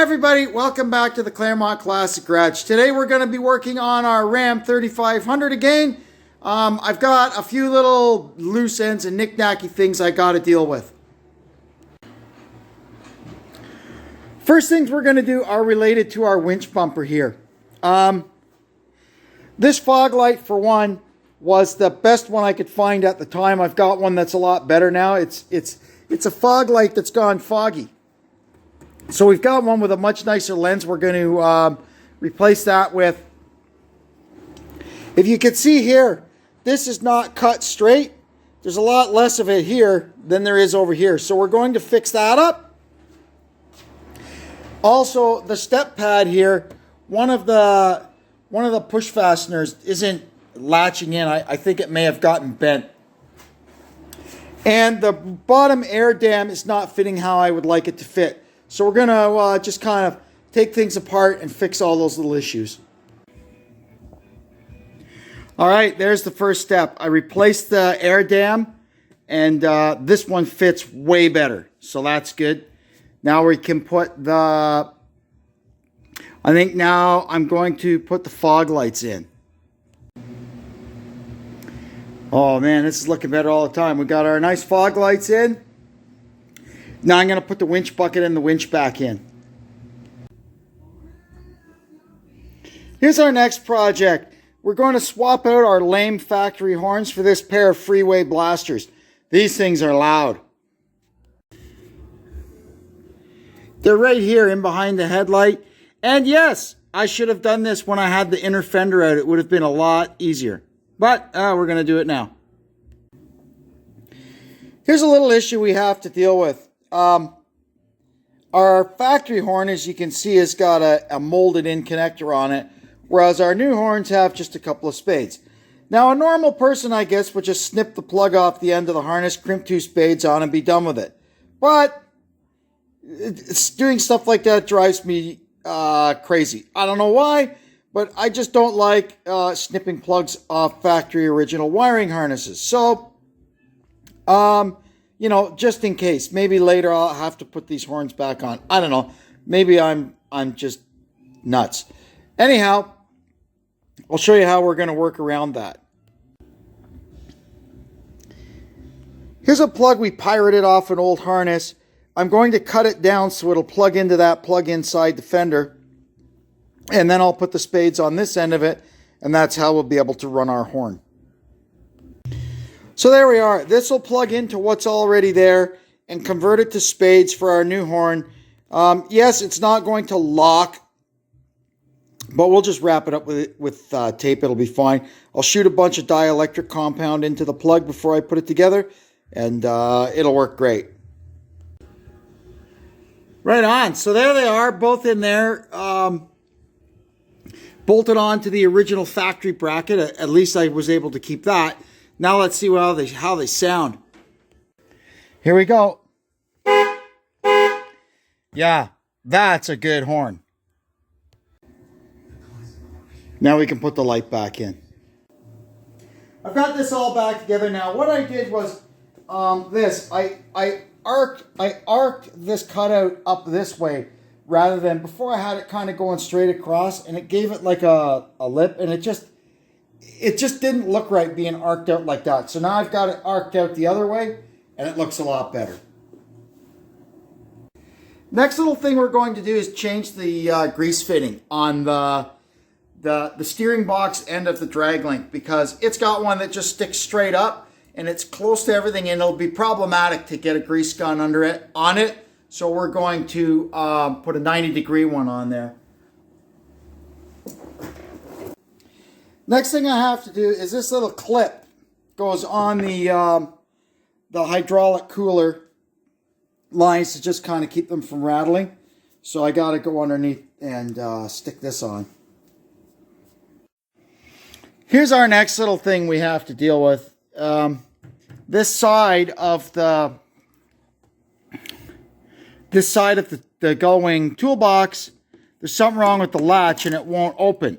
everybody, welcome back to the Claremont Classic Garage. Today we're going to be working on our Ram 3500 again. I've got a few little loose ends and knick-knacky things I got to deal with. First things we're going to do are related to our winch bumper here. This fog light, for one, was the best one I could find at the time. I've got one that's a lot better now. It's a fog light that's gone foggy. So we've got one with a much nicer lens. We're going to replace that with, if you can see here, this is not cut straight. There's a lot less of it here than there is over here. So we're going to fix that up. Also, the step pad here, one of the push fasteners isn't latching in. I think it may have gotten bent. And the bottom air dam is not fitting how I would like it to fit. So we're going to just kind of take things apart and fix all those little issues. All right, there's the first step. I replaced the air dam, and this one fits way better. So that's good. Now we can put the... I think now I'm going to put the fog lights in. Oh man, this is looking better all the time. We got our nice fog lights in. Now I'm going to put the winch bucket and the winch back in. Here's our next project. We're going to swap out our lame factory horns for this pair of Freeway blasters. These things are loud. They're right here in behind the headlight. And yes, I should have done this when I had the inner fender out. It would have been a lot easier. But we're going to do it now. Here's a little issue we have to deal with. Our factory horn, as you can see, has got a molded in connector on it, whereas our new horns have just a couple of spades. Now, a normal person, I guess, would just snip the plug off the end of the harness, crimp two spades on, and be done with it. But doing stuff like that drives me crazy. I don't know why, but I just don't like snipping plugs off factory original wiring harnesses. So, you know, just in case, maybe later I'll have to put these horns back on. I don't know. Maybe I'm just nuts. Anyhow, I'll show you how we're going to work around that. Here's a plug we pirated off an old harness. I'm going to cut it down so it'll plug into that plug inside the fender. And then I'll put the spades on this end of it, and that's how we'll be able to run our horn. So there we are. This will plug into what's already there and convert it to spades for our new horn. Yes, it's not going to lock, but we'll just wrap it up with tape. It'll be fine. I'll shoot a bunch of dielectric compound into the plug before I put it together, and it'll work great. Right on. So there they are, both in there, bolted on to the original factory bracket. At least I was able to keep that. Now let's see how they sound. Here we go. Yeah, that's a good horn. Now we can put the light back in. I've got this all back together now. What I did was this. I arced this cutout up this way rather than before. I had it kind of going straight across, and it gave it like a lip, and it just didn't look right being arced out like that. So now I've got it arced out the other way, and it looks a lot better. Next little thing we're going to do is change the grease fitting on the steering box end of the drag link, because it's got one that just sticks straight up, and it's close to everything, and it'll be problematic to get a grease gun on it. So we're going to put a 90-degree one on there. Next thing I have to do is this little clip goes on the hydraulic cooler lines to just kind of keep them from rattling. So I got to go underneath and stick this on. Here's our next little thing we have to deal with. This side of the gull wing toolbox, there's something wrong with the latch and it won't open.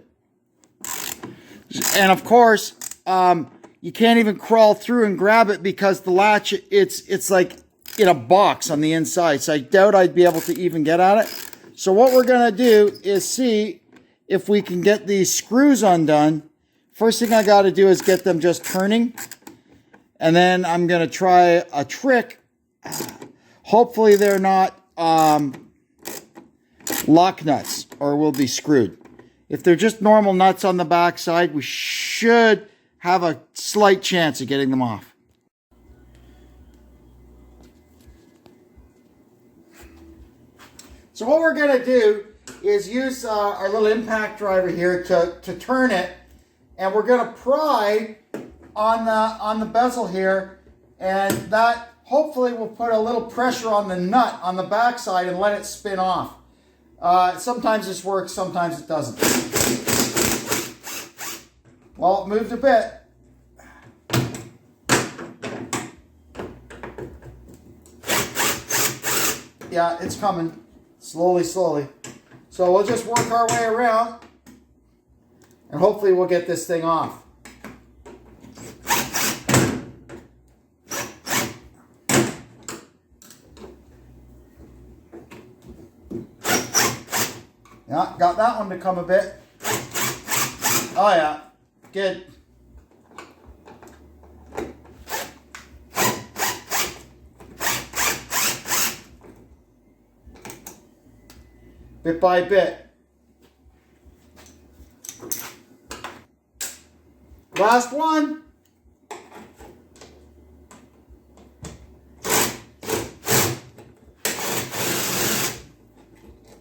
And of course, you can't even crawl through and grab it because the latch, it's like in a box on the inside. So I doubt I'd be able to even get at it. So what we're going to do is see if we can get these screws undone. First thing I got to do is get them just turning. And then I'm going to try a trick. Hopefully they're not lock nuts or we'll be screwed. If they're just normal nuts on the back side, we should have a slight chance of getting them off. So what we're going to do is use our little impact driver here to turn it, and we're going to pry on the bezel here, and that hopefully will put a little pressure on the nut on the back side and let it spin off. Sometimes this works, sometimes it doesn't. Well, it moved a bit. Yeah, it's coming. Slowly, slowly. So we'll just work our way around and hopefully we'll get this thing off. Yeah, got that one to come a bit. Oh yeah, good. Bit by bit. Last one.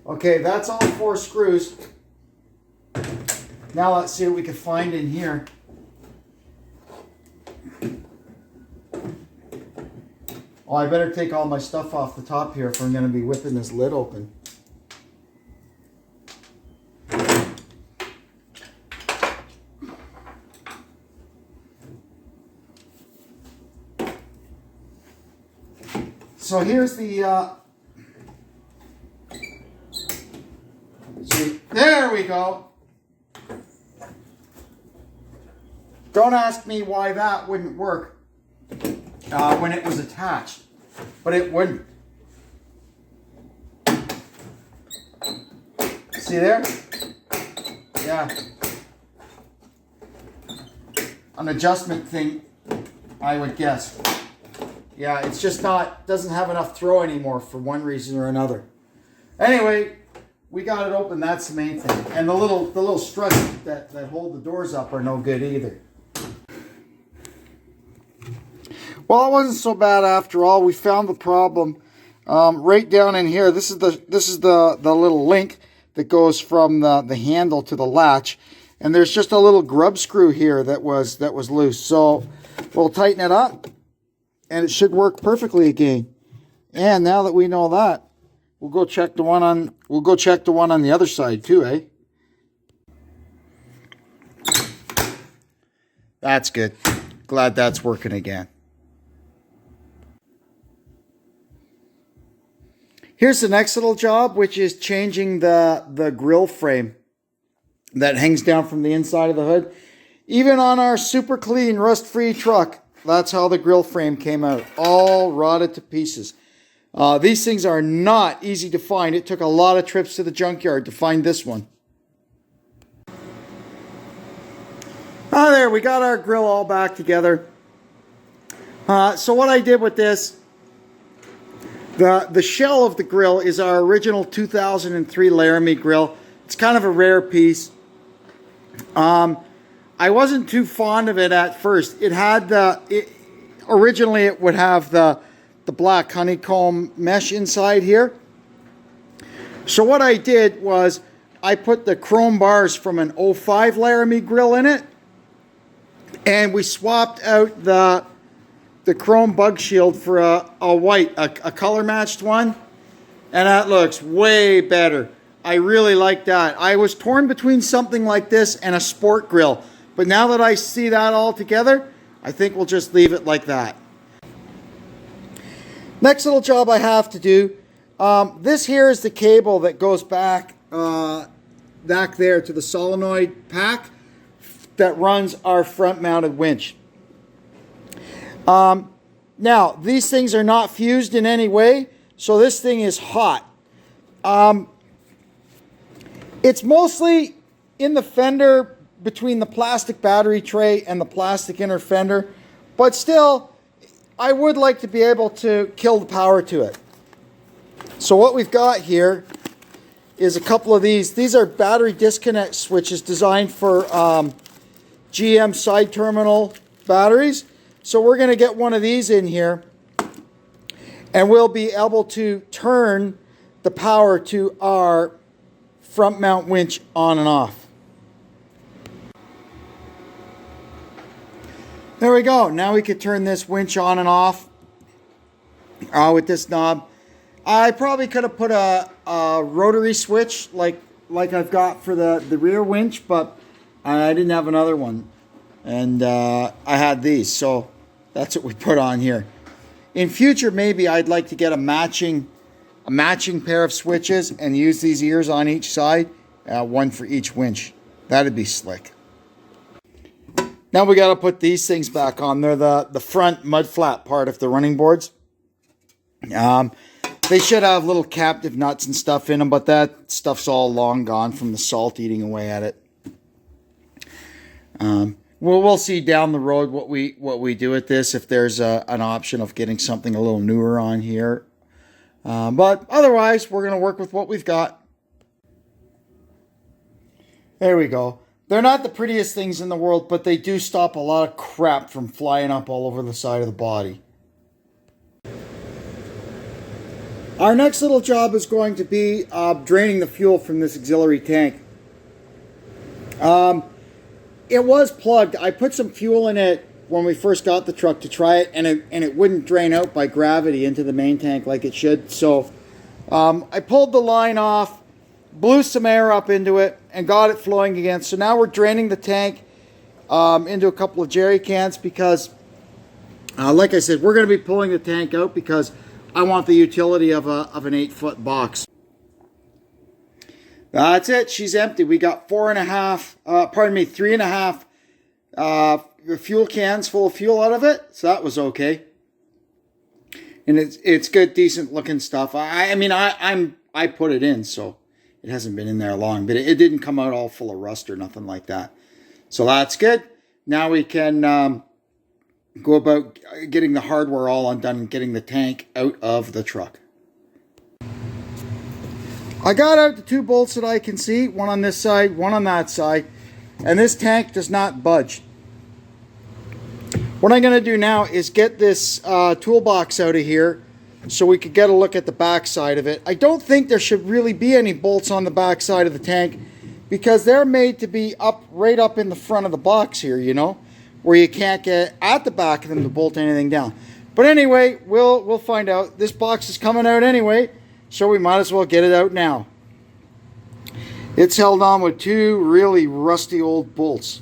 Okay, that's all 4 screws. Now let's see what we can find in here. Oh, I better take all my stuff off the top here if I'm going to be whipping this lid open. So here's the, see, there we go. Don't ask me why that wouldn't work when it was attached, but it wouldn't. See there? Yeah. An adjustment thing, I would guess. Yeah, it's just not, doesn't have enough throw anymore for one reason or another. Anyway, we got it open, that's the main thing. And the little struts that hold the doors up are no good either. Well, it wasn't so bad after all. We found the problem right down in here. This is the little link that goes from the handle to the latch. And there's just a little grub screw here that was loose. So we'll tighten it up. And it should work perfectly again. And now that we know that, we'll go check the one on the other side too, eh? That's good. Glad that's working again. Here's the next little job, which is changing the grill frame that hangs down from the inside of the hood. Even on our super clean, rust-free truck, that's how the grill frame came out, all rotted to pieces. These things are not easy to find. It took a lot of trips to the junkyard to find this one. Ah, there, we got our grill all back together. So what I did with this, the shell of the grill is our original 2003 Laramie grill. It's kind of a rare piece. I wasn't too fond of it at first. It had originally it would have the black honeycomb mesh inside here. So what I did was I put the chrome bars from an 05 Laramie grill in it, and we swapped out the chrome bug shield for a white, a color matched one, and that looks way better. I really like that. I was torn between something like this and a sport grill. But now that I see that all together, I think we'll just leave it like that. Next little job I have to do. This here is the cable that goes back there to the solenoid pack that runs our front mounted winch. Now, these things are not fused in any way, so this thing is hot. It's mostly in the fender between the plastic battery tray and the plastic inner fender, but still, I would like to be able to kill the power to it. So what we've got here is a couple of these. These are battery disconnect switches designed for GM side terminal batteries. So we're going to get one of these in here, and we'll be able to turn the power to our front mount winch on and off. There we go. Now we can turn this winch on and off with this knob. I probably could have put a rotary switch like I've got for the rear winch, but I didn't have another one. And I had these, so that's what we put on here. In future, maybe I'd like to get a matching pair of switches and use these ears on each side, one for each winch. That'd be slick. Now we got to put these things back on. They're the front mud flap part of the running boards. They should have little captive nuts and stuff in them, but that stuff's all long gone from the salt eating away at it. We'll see down the road what we do with this, if there's an option of getting something a little newer on here. But otherwise, we're going to work with what we've got. There we go. They're not the prettiest things in the world, but they do stop a lot of crap from flying up all over the side of the body. Our next little job is going to be draining the fuel from this auxiliary tank. It was plugged. I put some fuel in it when we first got the truck to try it, and it wouldn't drain out by gravity into the main tank like it should. So I pulled the line off, blew some air up into it, and got it flowing again. So now we're draining the tank into a couple of jerry cans because, like I said, we're going to be pulling the tank out because I want the utility of an 8-foot box. That's it. She's empty. We got 3.5 fuel cans full of fuel out of it. So that was okay. And it's good, decent looking stuff. I mean, I put it in, so it hasn't been in there long, but it didn't come out all full of rust or nothing like that. So that's good. Now we can go about getting the hardware all undone and getting the tank out of the truck. I got out the 2 bolts that I can see, one on this side, one on that side, and this tank does not budge. What I'm going to do now is get this toolbox out of here so we could get a look at the back side of it. I don't think there should really be any bolts on the back side of the tank because they're made to be right up in the front of the box here, you know, where you can't get at the back of them to bolt anything down. But anyway, we'll find out. This box is coming out anyway, so we might as well get it out now. It's held on with 2 really rusty old bolts.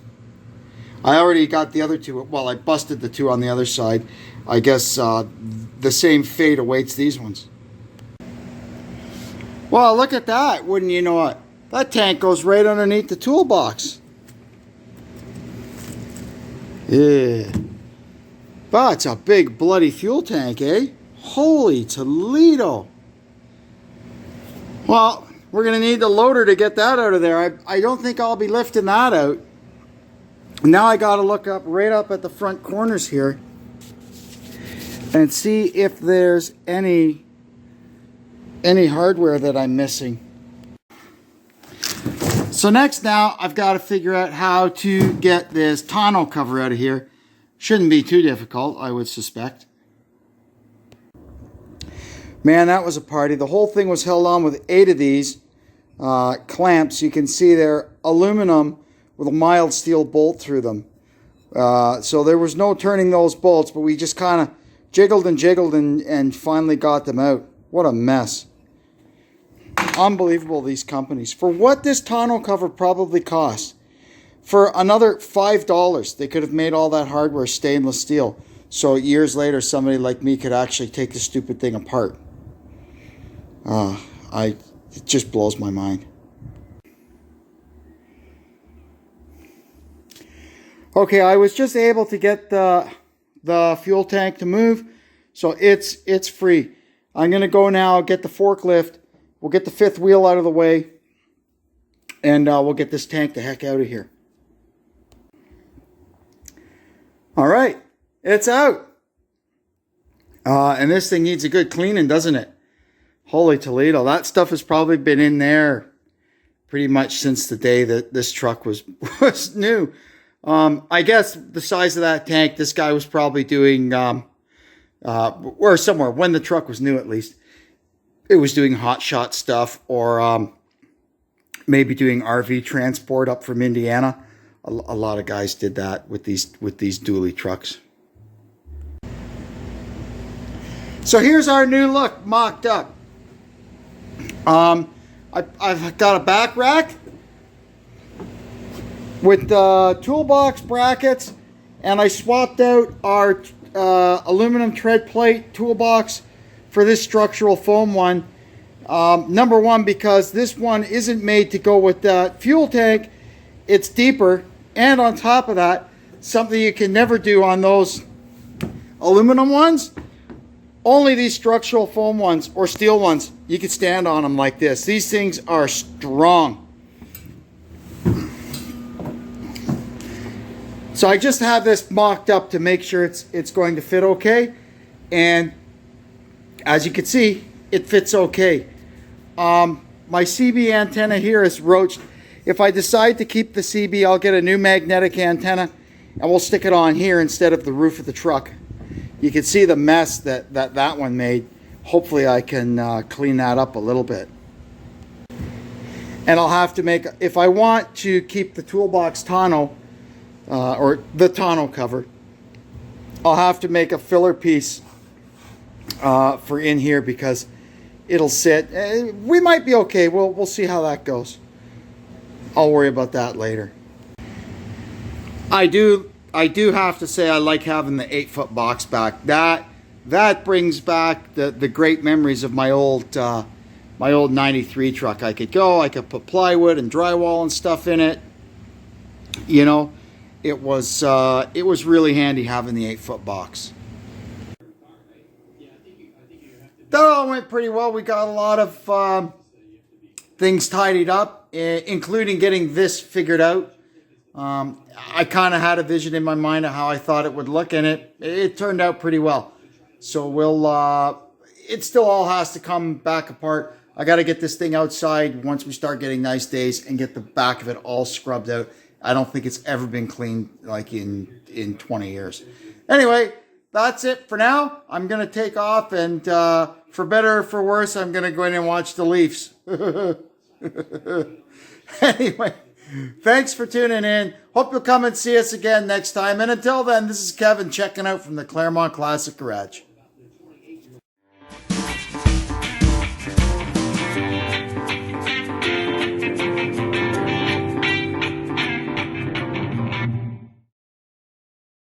I already got the other 2. Well, I busted the 2 on the other side. I guess the same fate awaits these ones. Well, look at that. Wouldn't you know it? That tank goes right underneath the toolbox. Yeah. That's a big bloody fuel tank, eh? Holy Toledo. Well, we're going to need the loader to get that out of there. I don't think I'll be lifting that out. Now I got to look right up at the front corners here and see if there's any hardware that I'm missing. So next now I've got to figure out how to get this tonneau cover out of here. Shouldn't be too difficult, I would suspect. Man, that was a party. The whole thing was held on with 8 of these clamps. You can see they're aluminum with a mild steel bolt through them. So there was no turning those bolts, but we just kind of jiggled and finally got them out. What a mess. Unbelievable, these companies. For what this tonneau cover probably cost, for another $5, they could have made all that hardware stainless steel. So years later, somebody like me could actually take the stupid thing apart. It just blows my mind. Okay, I was just able to get the fuel tank to move, so it's free. I'm going to go now get the forklift. We'll get the 5th wheel out of the way. And we'll get this tank the heck out of here. All right, it's out. And this thing needs a good cleaning, doesn't it? Holy Toledo, that stuff has probably been in there pretty much since the day that this truck was new. I guess the size of that tank, this guy was probably doing, or somewhere, when the truck was new at least, it was doing hot shot stuff, or maybe doing RV transport up from Indiana. A lot of guys did that with these dually trucks. So here's our new look mocked up. I've got a back rack with toolbox brackets, and I swapped out our aluminum tread plate toolbox for this structural foam one. Number one, because this one isn't made to go with that fuel tank. It's deeper, and on top of that, something you can never do on those aluminum ones, only these structural foam ones or steel ones, you can stand on them like this. These things are strong. So I just have this mocked up to make sure it's going to fit okay. And as you can see, it fits okay. My CB antenna here is roached. If I decide to keep the CB, I'll get a new magnetic antenna and we'll stick it on here instead of the roof of the truck. You can see the mess that one made. Hopefully I can clean that up a little bit. And I'll have to make, if I want to keep the toolbox tonneau, or the tonneau cover, I'll have to make a filler piece for in here because it'll sit. We might be okay. We'll see how that goes. I'll worry about that later. I do have to say I like having the 8-foot box back. That brings back the great memories of my old 93 truck. I could put plywood and drywall and stuff in it. You know, it was really handy having the 8-foot box. That all went pretty well. We got a lot of things tidied up, including getting this figured out. I kind of had a vision in my mind of how I thought it would look, and it turned out pretty well. So it still all has to come back apart. I got to get this thing outside once we start getting nice days and get the back of it all scrubbed out. I don't think it's ever been cleaned like in 20 years. Anyway, that's it for now. I'm going to take off, and for better or for worse, I'm going to go in and watch the Leafs. Anyway, thanks for tuning in. Hope you'll come and see us again next time. And until then, this is Kevin checking out from the Claremont Classic Garage.